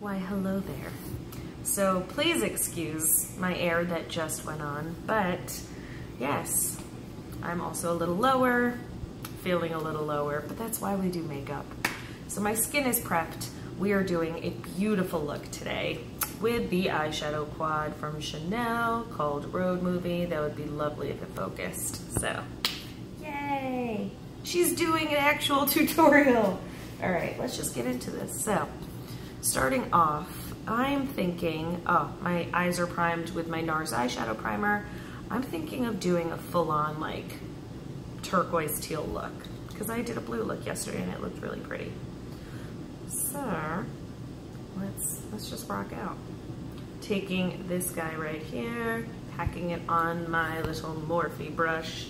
Why, hello there. So please excuse my air that just went on, but yes, I'm also a little lower, feeling a little lower, but that's why we do makeup. So my skin is prepped. We are doing a beautiful look today with the eyeshadow quad from Chanel called Road Movie. That would be lovely if it focused. So, yay! She's doing an actual tutorial. All right, let's just get into this. So, starting off, I'm thinking, oh, my eyes are primed with my NARS eyeshadow primer. I'm thinking of doing a full-on like turquoise teal look because I did a blue look yesterday and it looked really pretty. So let's just rock out. Taking this guy right here, packing it on my little Morphe brush,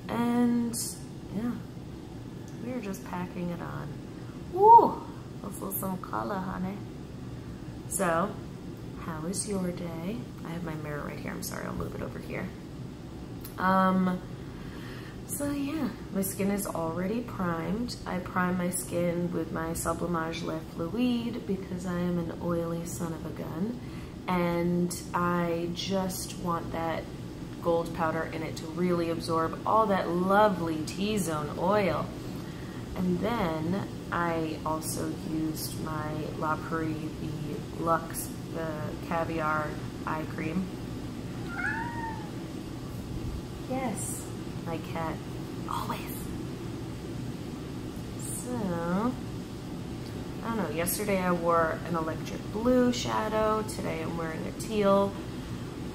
and yeah, we're just packing it on. Woo! Also some color, honey. So, how was your day? I have my mirror right here. I'm sorry, I'll move it over here. So yeah, my skin is already primed. I prime my skin with my Sublimage Le Fluide because I am an oily son of a gun. And I just want that gold powder in it to really absorb all that lovely T-zone oil. And then I also used my La Prairie, the Luxe, the Caviar eye cream. Yes, my cat, always. So, I don't know, yesterday I wore an electric blue shadow, today I'm wearing a teal.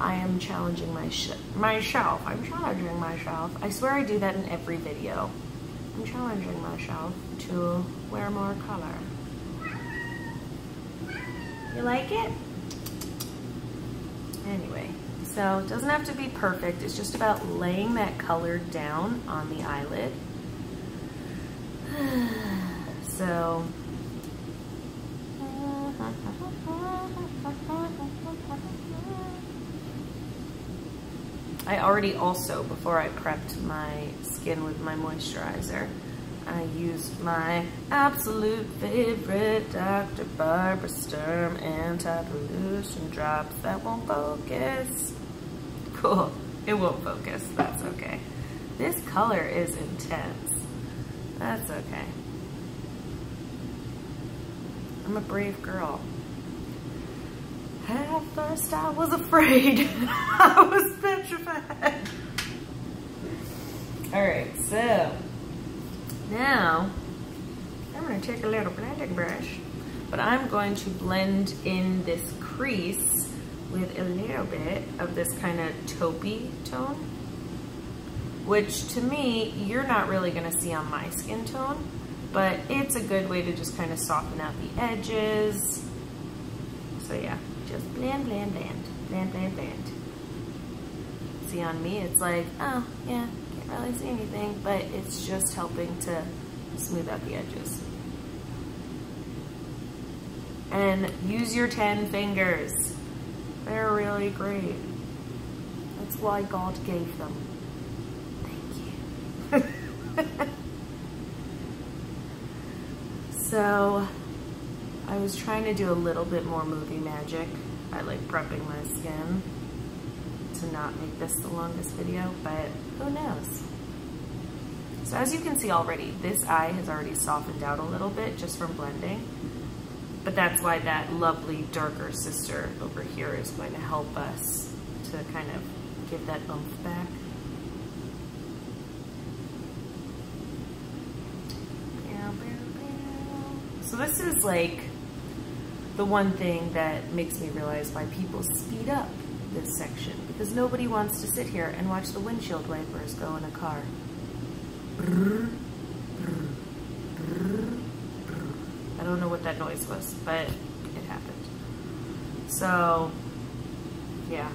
I am challenging myself. I'm challenging myself. I swear I do that in every video. I'm challenging myself to wear more color. You like it? Anyway, so it doesn't have to be perfect. It's just about laying that color down on the eyelid. So, I already also, before I prepped my skin with my moisturizer, I used my absolute favorite Dr. Barbara Sturm anti-pollution drops that won't focus. Cool, it won't focus, that's okay. This color is intense. That's okay. I'm a brave girl. At first I was afraid. I was petrified. Alright, so now I'm going to take a little blending brush, but I'm going to blend in this crease with a little bit of this kind of taupey tone, which to me, you're not really going to see on my skin tone, but it's a good way to just kind of soften out the edges. So yeah. Just blend, blend, blend, blend, blend, blend. See, on me, it's like, oh, yeah, can't really see anything, but it's just helping to smooth out the edges. And use your 10 fingers. They're really great. That's why God gave them. Thank you. So, I was trying to do a little bit more movie magic by like prepping my skin to not make this the longest video, but who knows? So as you can see already, this eye has already softened out a little bit just from blending, but that's why that lovely darker sister over here is going to help us to kind of give that oomph back. So this is like the one thing that makes me realize why people speed up this section, because nobody wants to sit here and watch the windshield wipers go in a car. I don't know what that noise was, but it happened. So, yeah.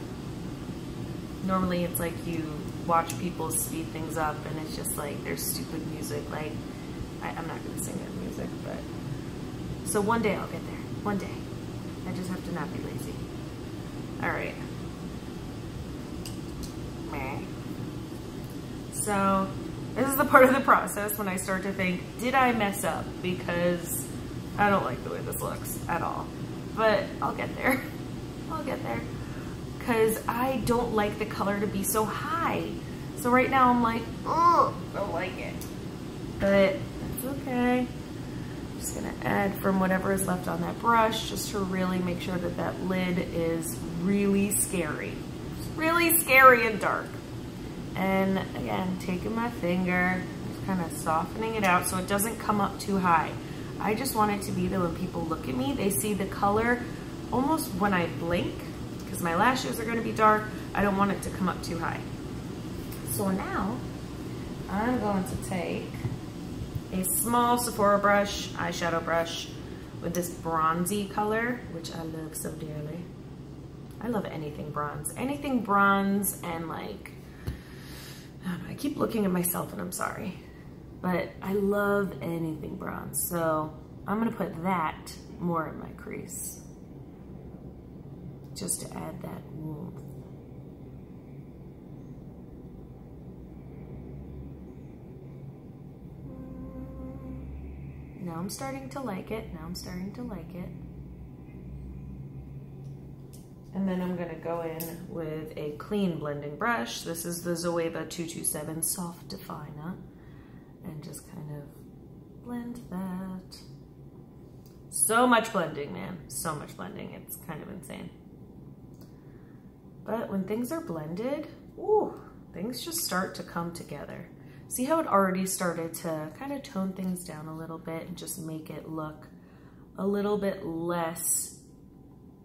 Normally it's like you watch people speed things up and it's just like there's stupid music. Like, I'm not going to sing that music, but... So one day I'll get there. One day. I just have to not be lazy. Alright. So, this is the part of the process when I start to think, did I mess up? Because I don't like the way this looks at all. but I'll get there. I'll get there. Because I don't like the color to be so high. So right now I'm like, oh, I don't like it. But it's okay. I'm just gonna add from whatever is left on that brush just to really make sure that that lid is really scary. Really scary and dark. And again, taking my finger, just kind of softening it out so it doesn't come up too high. I just want it to be that when people look at me, they see the color almost when I blink, because my lashes are gonna be dark. I don't want it to come up too high. So now, I'm going to take a small Sephora brush, eyeshadow brush, with this bronzy color, which I love so dearly. I love anything bronze. Anything bronze and like, I don't know, I keep looking at myself and I'm sorry, but I love anything bronze. So I'm gonna put that more in my crease, just to add that warmth. Now I'm starting to like it. Now I'm starting to like it. And then I'm gonna go in with a clean blending brush. This is the Zoeva 227 Soft Definer. And just kind of blend that. So much blending, man. So much blending. It's kind of insane. But when things are blended, ooh, things just start to come together. See how it already started to kind of tone things down a little bit and just make it look a little bit less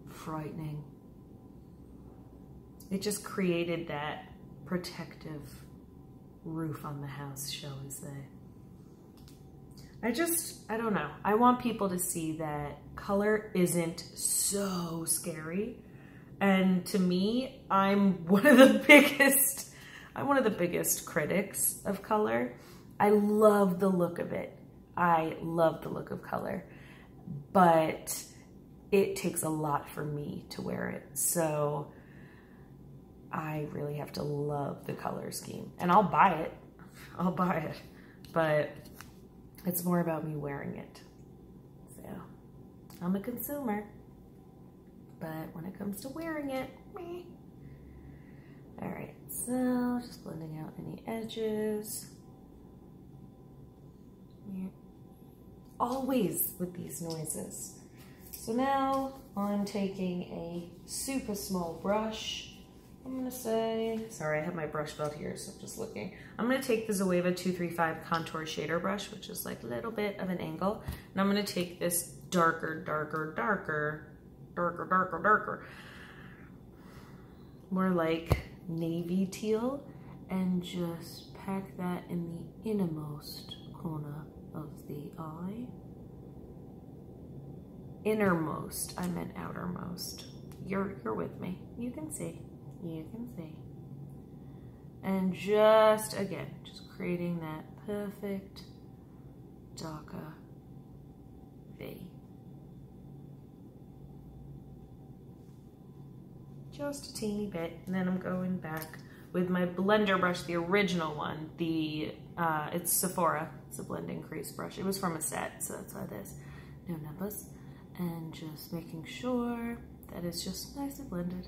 frightening. It just created that protective roof on the house, shall we say. I don't know. I want people to see that color isn't so scary. And to me, I'm one of the biggest critics of color. I love the look of it. I love the look of color, but it takes a lot for me to wear it. So I really have to love the color scheme, and I'll buy it. I'll buy it, but it's more about me wearing it. So I'm a consumer, but when it comes to wearing it, meh. All right, so just blending out any edges. Yeah. Always with these noises. So now I'm taking a super small brush. I'm gonna say, sorry, I have my brush belt here, so I'm just looking. I'm gonna take the Zoeva 235 Contour Shader Brush, which is like a little bit of an angle. And I'm gonna take this darker, more like navy teal, and just pack that in the innermost corner of the eye. Innermost, I meant outermost. You're with me. You can see. You can see. And just, again, just creating that perfect darker V. Just a teeny bit. And then I'm going back with my blender brush, the original one. It's Sephora. It's a blending crease brush. It was from a set, so that's why there's no numbers. And just making sure that it's just nicely blended.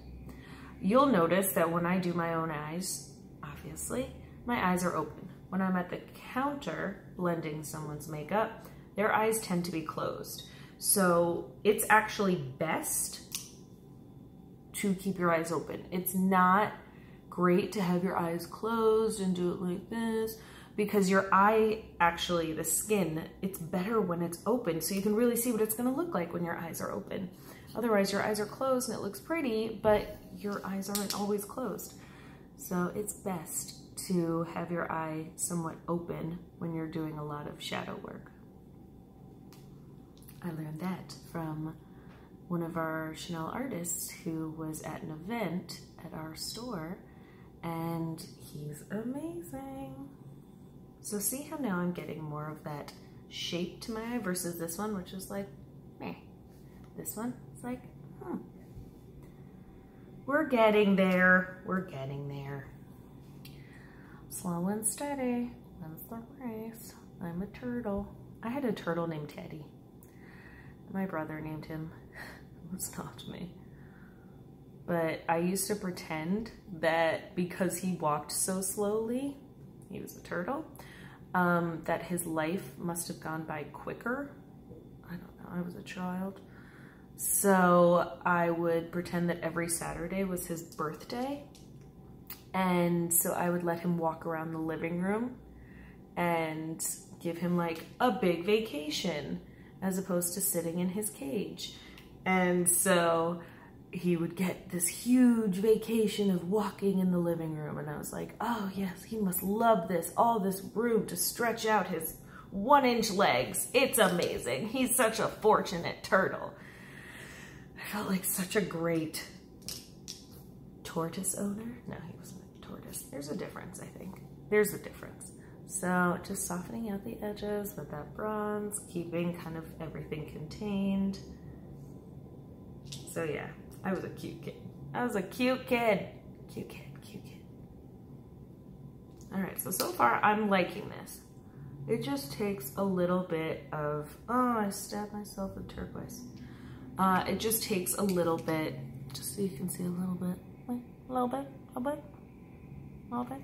You'll notice that when I do my own eyes, obviously, my eyes are open. When I'm at the counter blending someone's makeup, their eyes tend to be closed. So it's actually best to keep your eyes open. It's not great to have your eyes closed and do it like this, because your eye, actually the skin, it's better when it's open, so you can really see what it's gonna look like when your eyes are open. Otherwise, your eyes are closed and it looks pretty, but your eyes aren't always closed. So it's best to have your eye somewhat open when you're doing a lot of shadow work. I learned that from one of our Chanel artists who was at an event at our store, and he's amazing. So see how now I'm getting more of that shape to my eye versus this one, which is like, meh. This one, it's like, We're getting there. We're getting there. Slow and steady. Wins the race. I'm a turtle. I had a turtle named Teddy. My brother named him It was not me. But I used to pretend that because he walked so slowly, he was a turtle, that his life must have gone by quicker. I don't know, I was a child. So I would pretend that every Saturday was his birthday. And so I would let him walk around the living room and give him like a big vacation as opposed to sitting in his cage. And so he would get this huge vacation of walking in the living room. And I was like, oh yes, he must love this, all this room to stretch out his 1-inch legs. It's amazing. He's such a fortunate turtle. I felt like such a great tortoise owner. No, he wasn't a tortoise. There's a difference, I think. There's a difference. So just softening out the edges with that bronze, keeping kind of everything contained. So yeah, I was a cute kid. I was a cute kid. Cute kid, cute kid. All right, so far I'm liking this. It just takes a little bit of, oh, I stabbed myself with turquoise. It just takes a little bit, just so you can see a little bit, like a little bit, a little bit, a little bit.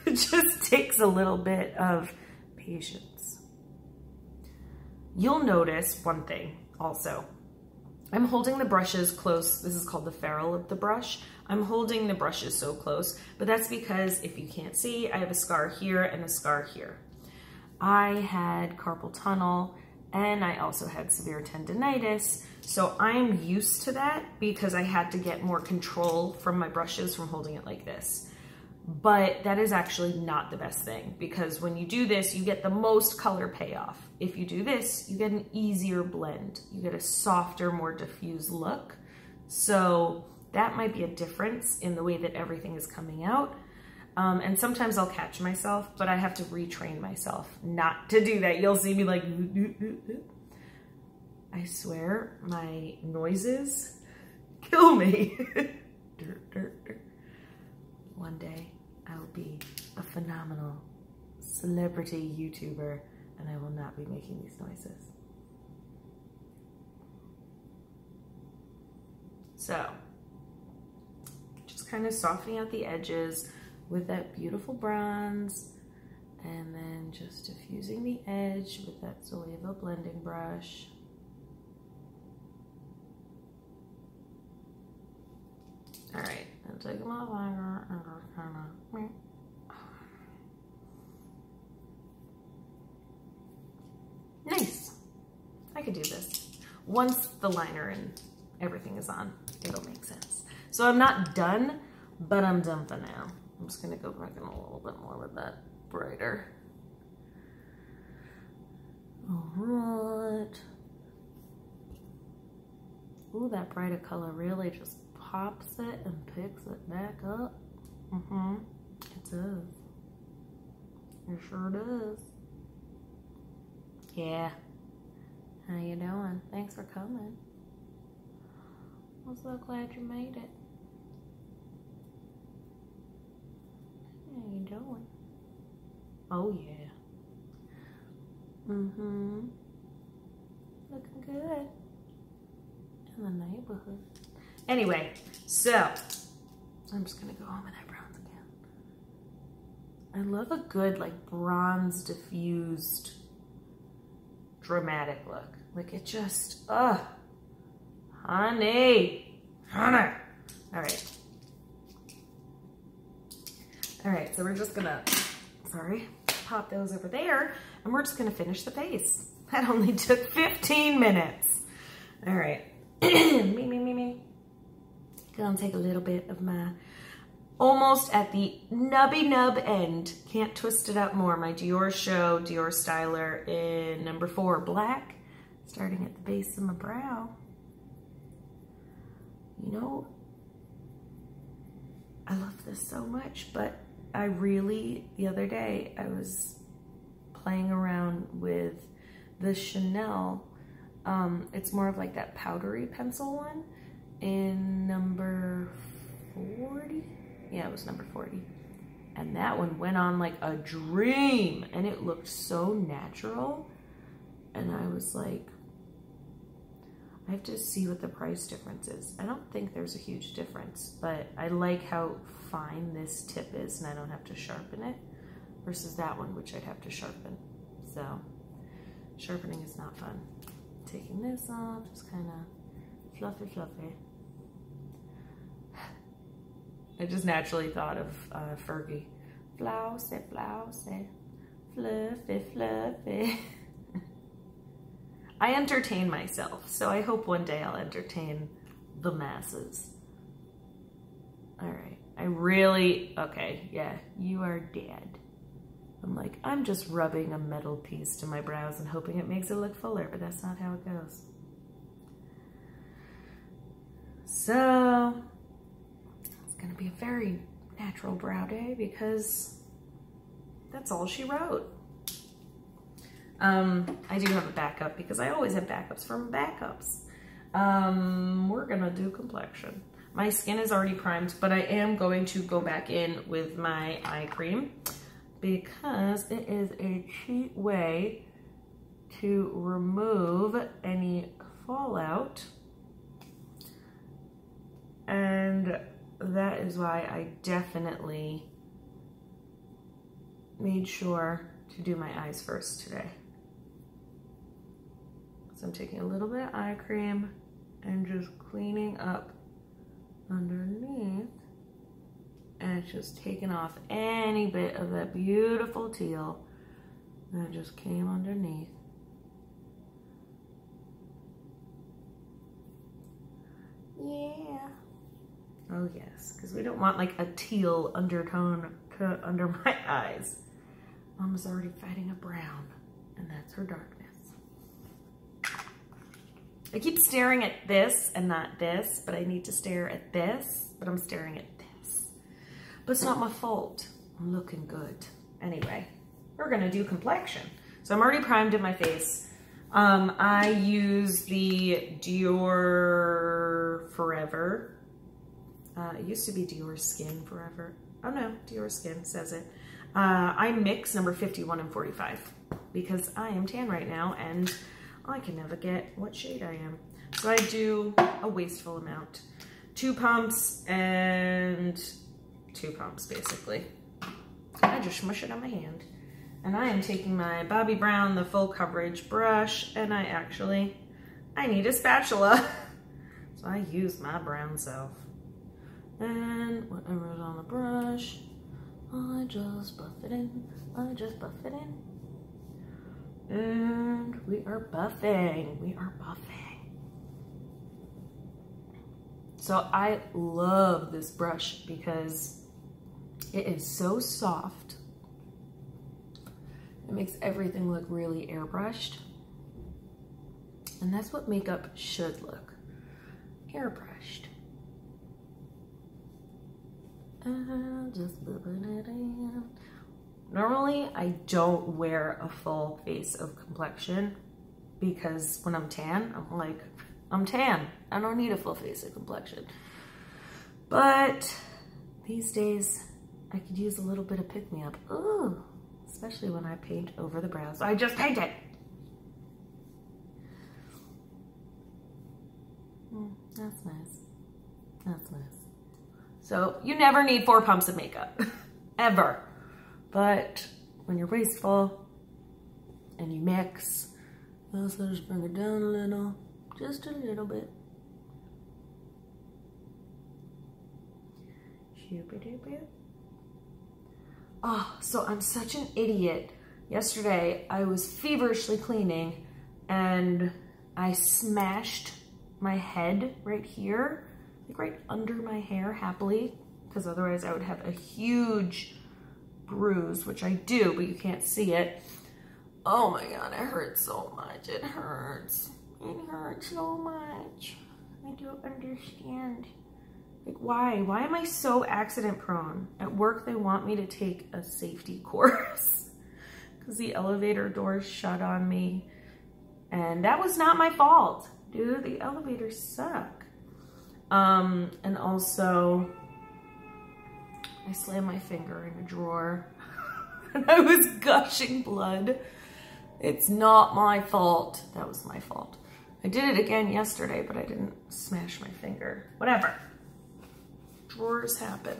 It just takes a little bit of patience. You'll notice one thing also. I'm holding the brushes close. This is called the ferrule of the brush. I'm holding the brushes so close, but that's because if you can't see, I have a scar here and a scar here. I had carpal tunnel and I also had severe tendinitis. So I'm used to that because I had to get more control from my brushes from holding it like this. But that is actually not the best thing because when you do this, you get the most color payoff. If you do this, you get an easier blend. You get a softer, more diffuse look. So that might be a difference in the way that everything is coming out. And sometimes I'll catch myself, but I have to retrain myself not to do that. You'll see me like, I swear my noises kill me. One day I will be a phenomenal celebrity YouTuber and I will not be making these noises. So, just kind of softening out the edges with that beautiful bronze and then just diffusing the edge with that Zoeva blending brush. All right, I'm taking my finger and just kind of. Nice. I could do this. Once the liner and everything is on, it'll make sense. So I'm not done, but I'm done for now. I'm just gonna go back in a little bit more with that brighter. All right. Ooh, that brighter color really just pops it and picks it back up. It does. It sure does. Yeah. How you doing? Thanks for coming. I'm so glad you made it. How you doing? Oh yeah. Looking good in the neighborhood. Anyway, so I'm just gonna go home with that bronze again. I love a good like bronze diffused dramatic look. Like it just, honey. All right. All right, so we're just gonna, pop those over there and we're just gonna finish the face. That only took 15 minutes. All right, me. Gonna take a little bit of my, almost at the nubby nub end, can't twist it up more, my Dior Styler in number 4 black, starting at the base of my brow. You know, I love this so much, but I really, the other day, I was playing around with the Chanel, it's more of like that powdery pencil one in number 40. Yeah, it was number 40. And that one went on like a dream and it looked so natural. And I was like, I have to see what the price difference is. I don't think there's a huge difference, but I like how fine this tip is and I don't have to sharpen it versus that one, which I'd have to sharpen. So sharpening is not fun. Taking this off, just kind of fluffy, fluffy. I just naturally thought of Fergie. Flousy, flousy, fluffy, fluffy. I entertain myself, so I hope one day I'll entertain the masses. All right, okay, yeah, you are dead. I'm like, I'm just rubbing a metal piece to my brows and hoping it makes it look fuller, but that's not how it goes. So, it's gonna be a very natural brow day because that's all she wrote. I do have a backup because I always have backups from backups. We're gonna do complexion. My skin is already primed, but I am going to go back in with my eye cream because it is a cheap way to remove any fallout. And that is why I definitely made sure to do my eyes first today. So I'm taking a little bit of eye cream and just cleaning up underneath, and it's just taking off any bit of that beautiful teal that just came underneath. Yeah. Oh yes, because we don't want like a teal undertone under my eyes. Mama's already fighting a brown, and that's her darkness. I keep staring at this and not this, but I need to stare at this, but I'm staring at this. But it's not my fault. I'm looking good. Anyway, we're gonna do complexion. So I'm already primed in my face. I use the Dior Forever. It used to be Dior Skin Forever. Oh no, Dior Skin says it. I mix number 51 and 45 because I am tan right now and I can never get what shade I am. So I do a wasteful amount. 2 pumps and 2 pumps basically. I just smush it on my hand. And I am taking my Bobbi Brown, the full coverage brush, and I need a spatula. So I use my brown self. And whatever is on the brush, I just buff it in, I just buff it in. And we are buffing, So I love this brush because it is so soft. It makes everything look really airbrushed. And that's what makeup should look, airbrushed. Just bubbing it in. Normally, I don't wear a full face of complexion because when I'm tan, I'm like, I'm tan. I don't need a full face of complexion. But these days, I could use a little bit of pick-me-up. Ooh, especially when I paint over the brows. I just painted. That's nice. That's nice. So you never need 4 pumps of makeup, ever. But when you're wasteful and you mix, let's just bring it down a little, just a little bit. Oh, so I'm such an idiot. Yesterday, I was feverishly cleaning and I smashed my head right here, like right under my hair happily, because otherwise I would have a huge bruise, which I do, but you can't see it. Oh my God, it hurts so much. It hurts. It hurts so much. I don't understand. Like, why? Why am I so accident prone? At work, they want me to take a safety course because the elevator doors shut on me. And that was not my fault. Dude, the elevators suck. And also, I slammed my finger in a drawer and I was gushing blood. It's not my fault. That was my fault. I did it again yesterday, but I didn't smash my finger. Whatever. Drawers happen.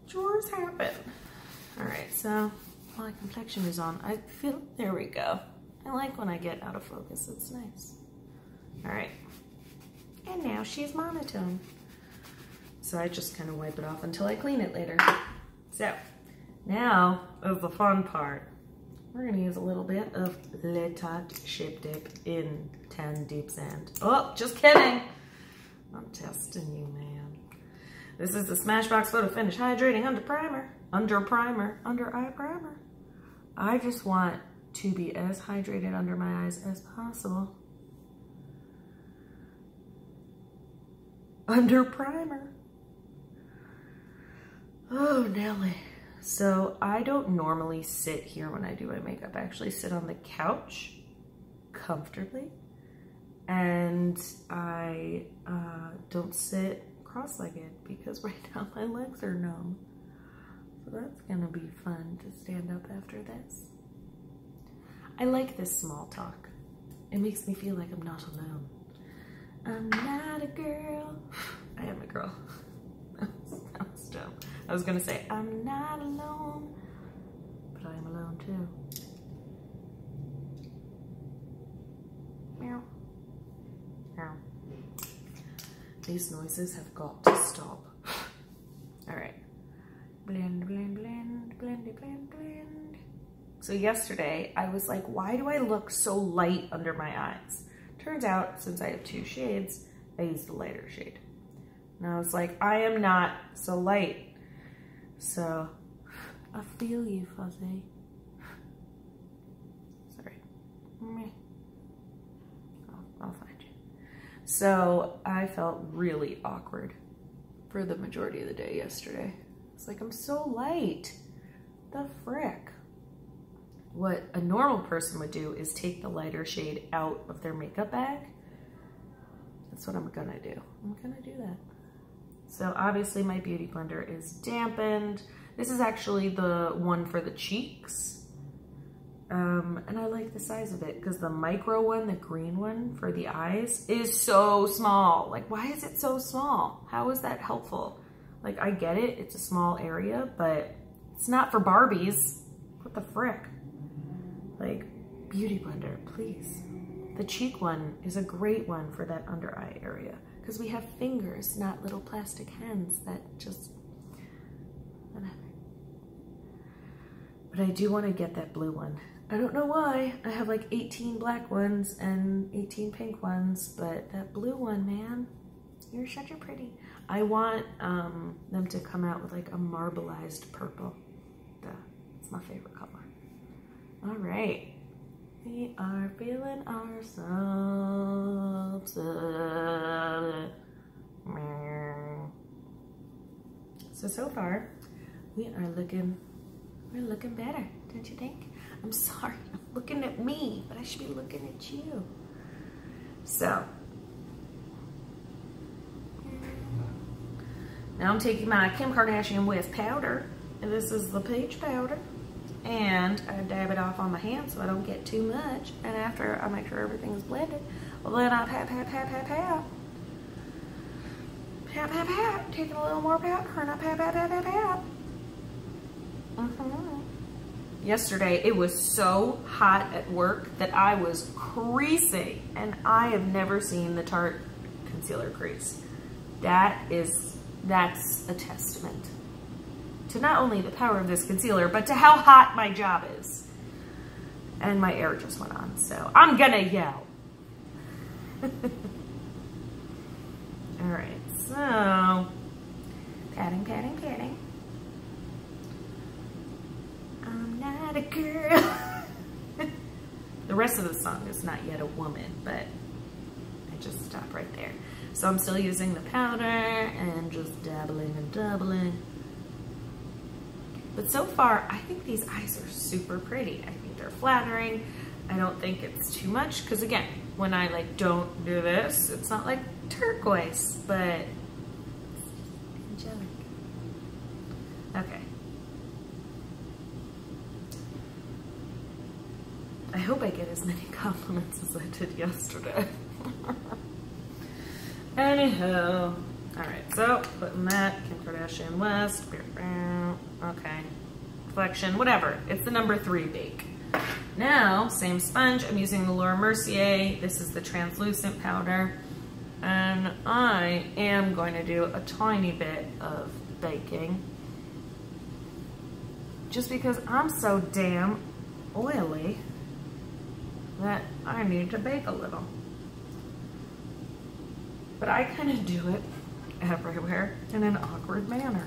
Drawers happen. All right, so my complexion is on. I feel, there we go. I like when I get out of focus, it's nice. All right, and now she's monotone. So I just kind of wipe it off until I clean it later. So now is the fun part. We're gonna use a little bit of Le Tat Shape Dip in Tan Deep Sand. Oh, just kidding. I'm testing you, man. This is the Smashbox Photo Finish Hydrating Under Eye Primer. I just want to be as hydrated under my eyes as possible. Under primer. Oh, Nelly. So I don't normally sit here when I do my makeup. I actually sit on the couch comfortably, and I don't sit cross-legged because right now my legs are numb. So that's gonna be fun to stand up after this. I like this small talk. It makes me feel like I'm not alone. I'm not a girl. I am a girl. That was dumb. I was gonna say, I'm not alone, but I am alone too. Meow. Meow. These noises have got to stop. All right. Blend, blend, blend, blend, blend, blend. So yesterday, I was like, why do I look so light under my eyes? Turns out, since I have two shades, I used the lighter shade. And I was like, I am not so light. So, I feel you, Fuzzy. Sorry. I'll find you. So, I felt really awkward for the majority of the day yesterday. It's like, I'm so light. The frick? What a normal person would do is take the lighter shade out of their makeup bag. That's what I'm gonna do. I'm gonna do that. So obviously my beauty blender is dampened. This is actually the one for the cheeks. And I like the size of it because the micro one, the green one for the eyes, is so small. Like, why is it so small? How is that helpful? Like, I get it, it's a small area, but it's not for Barbies. What the frick? Like, beauty blender, please. The cheek one is a great one for that under eye area because we have fingers, not little plastic hands that just, whatever. But I do want to get that blue one. I don't know why. I have like 18 black ones and 18 pink ones, but that blue one, man, you're such a pretty. I want them to come out with like a marbleized purple. It's my favorite color. All right. We are feeling ourselves. So far, we're looking better, don't you think? I'm sorry, I'm looking at me, but I should be looking at you. So, now I'm taking my Kim Kardashian West powder, and this is the peach powder. And I dab it off on my hand so I don't get too much. And after I make sure everything's blended, well then I pat, pat, pat, pat, pat. Pat, pat, pat. Taking a little more powder and I pat, pat, pat, pat, pat. Yesterday it was so hot at work that I was creasing, and I have never seen the Tarte concealer crease. That's a testament to not only the power of this concealer, but to how hot my job is. And my air just went on, so I'm gonna yell. All right, so patting, patting, patting. I'm not a girl. The rest of the song is Not Yet a Woman, but I just stopped right there. So I'm still using the powder and just dabbling and doubling. But so far, I think these eyes are super pretty. I think they're flattering. I don't think it's too much, because again, when I like don't do this, it's not like turquoise, but angelic. Okay. I hope I get as many compliments as I did yesterday. Anyhow, all right, so putting that, Kim Kardashian West, okay, Reflection, whatever. It's the number 3 bake. Now, same sponge, I'm using the Laura Mercier. This is the translucent powder. And I am going to do a tiny bit of baking. Just because I'm so damn oily that I need to bake a little. But I kind of do it everywhere in an awkward manner.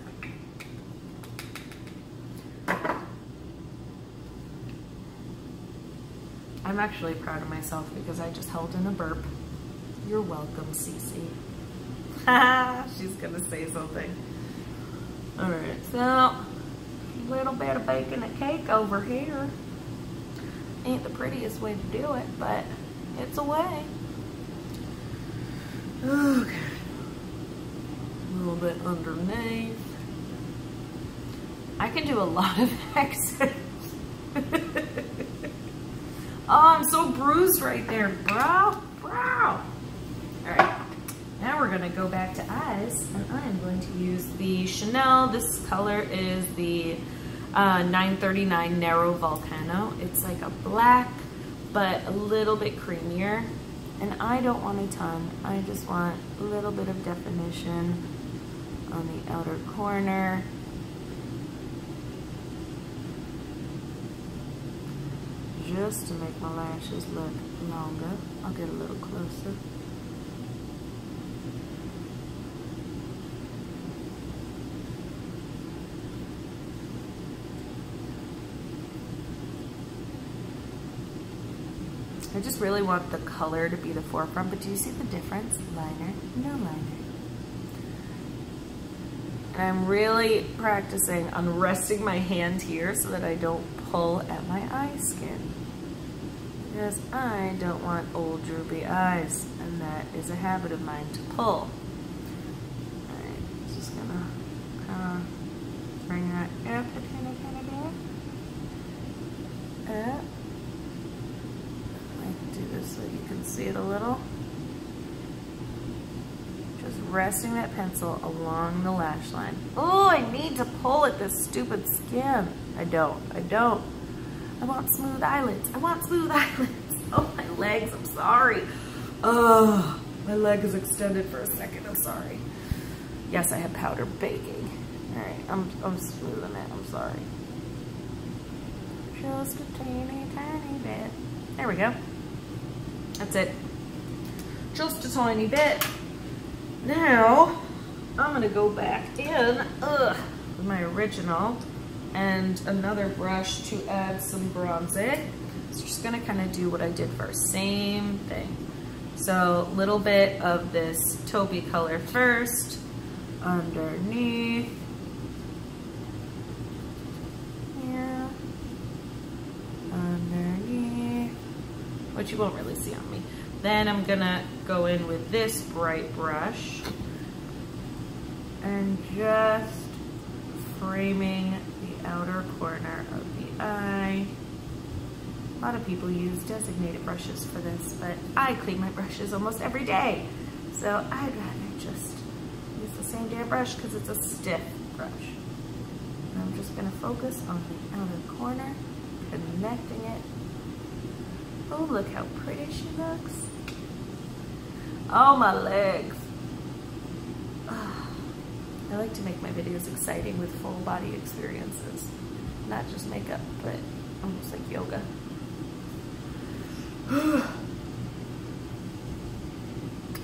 I'm actually proud of myself because I just held in a burp. You're welcome, Cece. She's gonna say something. All right, so a little bit of baking a cake over here. Ain't the prettiest way to do it, but it's a way. Okay. A little bit underneath. I can do a lot of accents. Oh, I'm so bruised right there, bro. All right, now we're gonna go back to eyes, and I am going to use the Chanel. This color is the 939 Narrow Volcano. It's like a black, but a little bit creamier. And I don't want a ton. I just want a little bit of definition on the outer corner. Just to make my lashes look longer. I'll get a little closer. I just really want the color to be the forefront, but do you see the difference? Liner, no liner. And I'm really practicing on resting my hand here so that I don't pull at my eye skin. Because I don't want old droopy eyes, and that is a habit of mine to pull. Alright, just gonna kind of bring that up a tiny bit. Up. Do this so you can see it a little. Just resting that pencil along the lash line. Oh, I need to pull at this stupid skin. I don't. I want smooth eyelids. Oh, my legs, I'm sorry. Oh, my leg is extended for a second, I'm sorry. Yes, I have powder baking. All right, I'm smoothing it, I'm sorry. Just a tiny bit. There we go. That's it. Just a tiny bit. Now, I'm gonna go back in with my original and another brush to add some bronzing. So just gonna kind of do what I did first. Same thing. So a little bit of this taupey color first, underneath. Yeah. Underneath. Which you won't really see on me. Then I'm gonna go in with this bright brush and just framing the outer corner of the eye. A lot of people use designated brushes for this, but I clean my brushes almost every day. So I'd rather just use the same damn brush because it's a stiff brush. And I'm just gonna focus on the outer corner, connecting it. Oh, look how pretty she looks. Oh, my legs. I like to make my videos exciting with full body experiences. Not just makeup, but almost like yoga.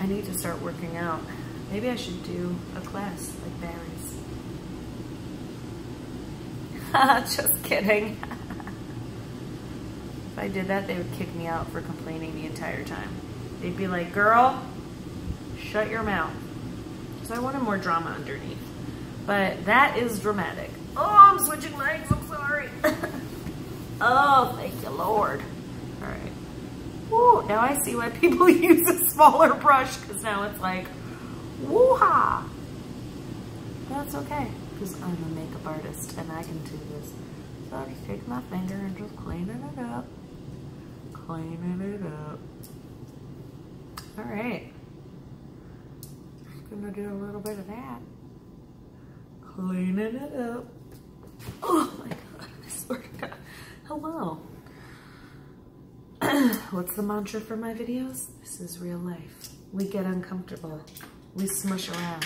I need to start working out. Maybe I should do a class like Barry's. Just kidding. If I did that, they would kick me out for complaining the entire time. They'd be like, girl, shut your mouth. So I wanted more drama underneath. But that is dramatic. Oh, I'm switching legs, I'm sorry. Oh, thank you, Lord. All right. Woo, now I see why people use a smaller brush, because now it's like, woo-ha. That's okay, because I'm a makeup artist and I can do this. So I just take my finger and just cleaning it up. Cleaning it up. All right. Gonna do a little bit of that. Cleaning it up. Oh my God, I swear to God. Hello. What's the mantra for my videos? This is real life. We get uncomfortable. We smush around.